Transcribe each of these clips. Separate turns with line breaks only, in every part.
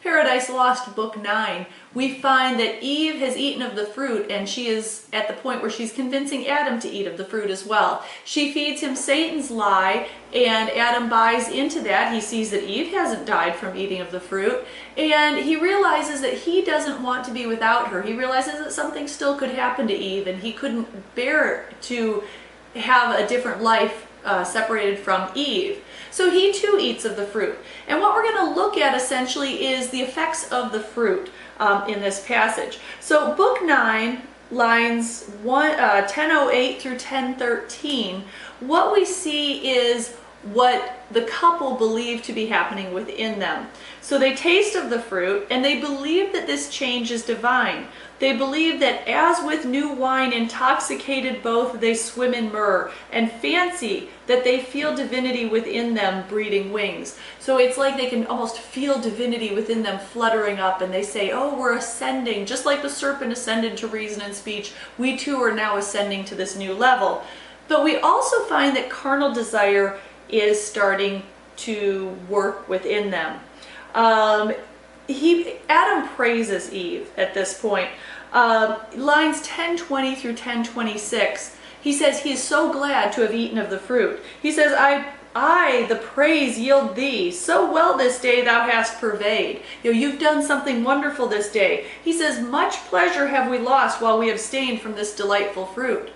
Paradise Lost, Book 9, we find that Eve has eaten of the fruit, and she is at the point where she's convincing Adam to eat of the fruit as well. She feeds him Satan's lie, and Adam buys into that. He sees that Eve hasn't died from eating of the fruit, and he realizes that he doesn't want to be without her. He realizes that something still could happen to Eve, and he couldn't bear to have a different life separated from Eve. So he too eats of the fruit. And what we're going to look at essentially is the effects of the fruit in this passage. So Book 9, lines 1008 through 1013, what we see is what the couple believe to be happening within them. So they taste of the fruit, and they believe that this change is divine. They believe that as with new wine intoxicated both, they swim in myrrh, and fancy that they feel divinity within them breeding wings. So it's like they can almost feel divinity within them fluttering up, and they say, oh, we're ascending. Just like the serpent ascended to reason and speech, we too are now ascending to this new level. But we also find that carnal desire is starting to work within them. Adam praises Eve at this point. Lines 1020 through 1026, he says he is so glad to have eaten of the fruit. He says, I the praise yield thee, so well this day thou hast purveyed. You've done something wonderful this day. He says, much pleasure have we lost while we abstained from this delightful fruit.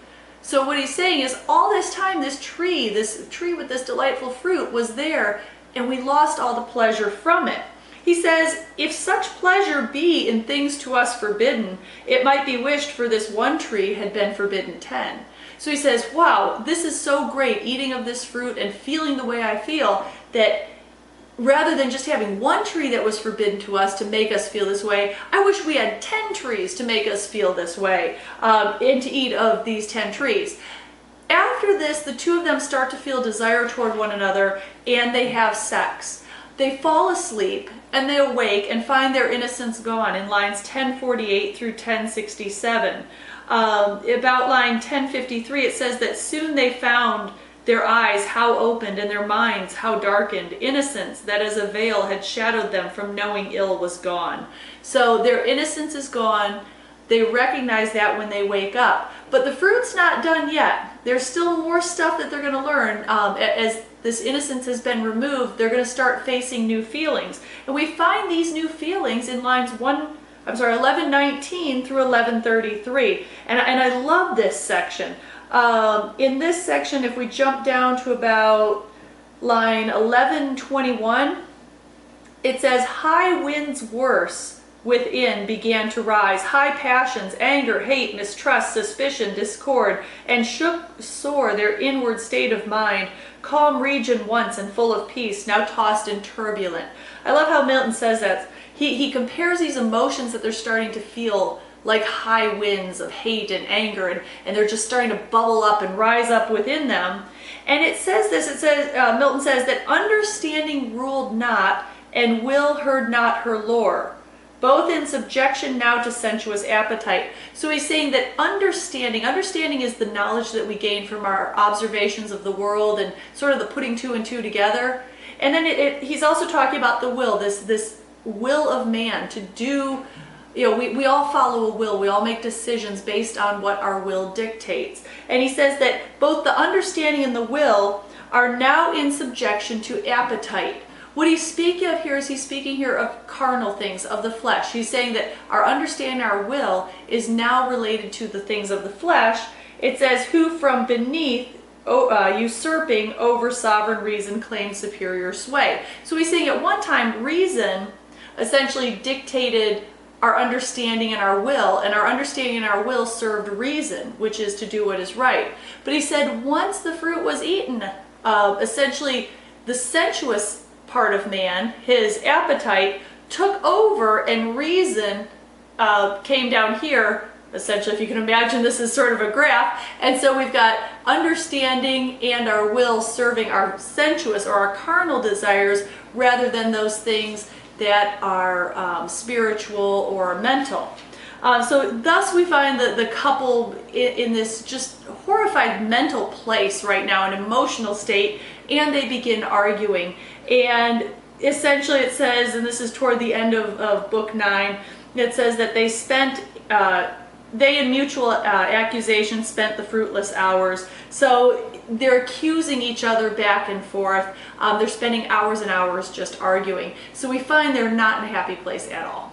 So what he's saying is, all this time this tree with this delightful fruit was there, and we lost all the pleasure from it. He says, if such pleasure be in things to us forbidden, it might be wished for this one tree had been forbidden 10. So he says, wow, this is so great, eating of this fruit and feeling the way I feel, that rather than just having one tree that was forbidden to us to make us feel this way, I wish we had 10 trees to make us feel this way, and to eat of these 10 trees. After this, the two of them start to feel desire toward one another, and they have sex. They fall asleep, and they awake and find their innocence gone in lines 1048 through 1067. About line 1053, it says that soon they found their eyes how opened and their minds how darkened. Innocence that as a veil had shadowed them from knowing ill was gone. So their innocence is gone. They recognize that when they wake up. But the fruit's not done yet. There's still more stuff that they're going to learn. As this innocence has been removed, they're going to start facing new feelings. And we find these new feelings in lines 1119 through 1133. And I love this section. In this section, if we jump down to about line 1121, it says, high winds worse within began to rise, high passions, anger, hate, mistrust, suspicion, discord, and shook sore their inward state of mind, calm region once and full of peace, now tossed and turbulent. I love how Milton says that. He compares these emotions that they're starting to feel like high winds of hate and anger, and they're just starting to bubble up and rise up within them. And it says this, Milton says that understanding ruled not, and will heard not her lore, both in subjection now to sensuous appetite. So he's saying that understanding is the knowledge that we gain from our observations of the world and sort of the putting two and two together. And then he's also talking about the will, this will of man to do. We all follow a will. We all make decisions based on what our will dictates. And he says that both the understanding and the will are now in subjection to appetite. What he's speaking of here is he's speaking here of carnal things, of the flesh. He's saying that our understanding, our will, is now related to the things of the flesh. It says, who from beneath usurping over sovereign reason claimed superior sway. So he's saying at one time reason essentially dictated our understanding and our understanding and our will served reason, which is to do what is right. But he said once the fruit was eaten, essentially the sensuous part of man, his appetite, took over, and reason came down here. Essentially, if you can imagine, this is sort of a graph. And so we've got understanding and our will serving our sensuous or our carnal desires rather than those things that are spiritual or mental. So thus we find that the couple in this just horrified mental place right now, an emotional state, and they begin arguing. And essentially it says, and this is toward the end of book 9, it says that they spent, they in mutual accusation spent the fruitless hours. So they're accusing each other back and forth. They're spending hours and hours just arguing. So we find they're not in a happy place at all.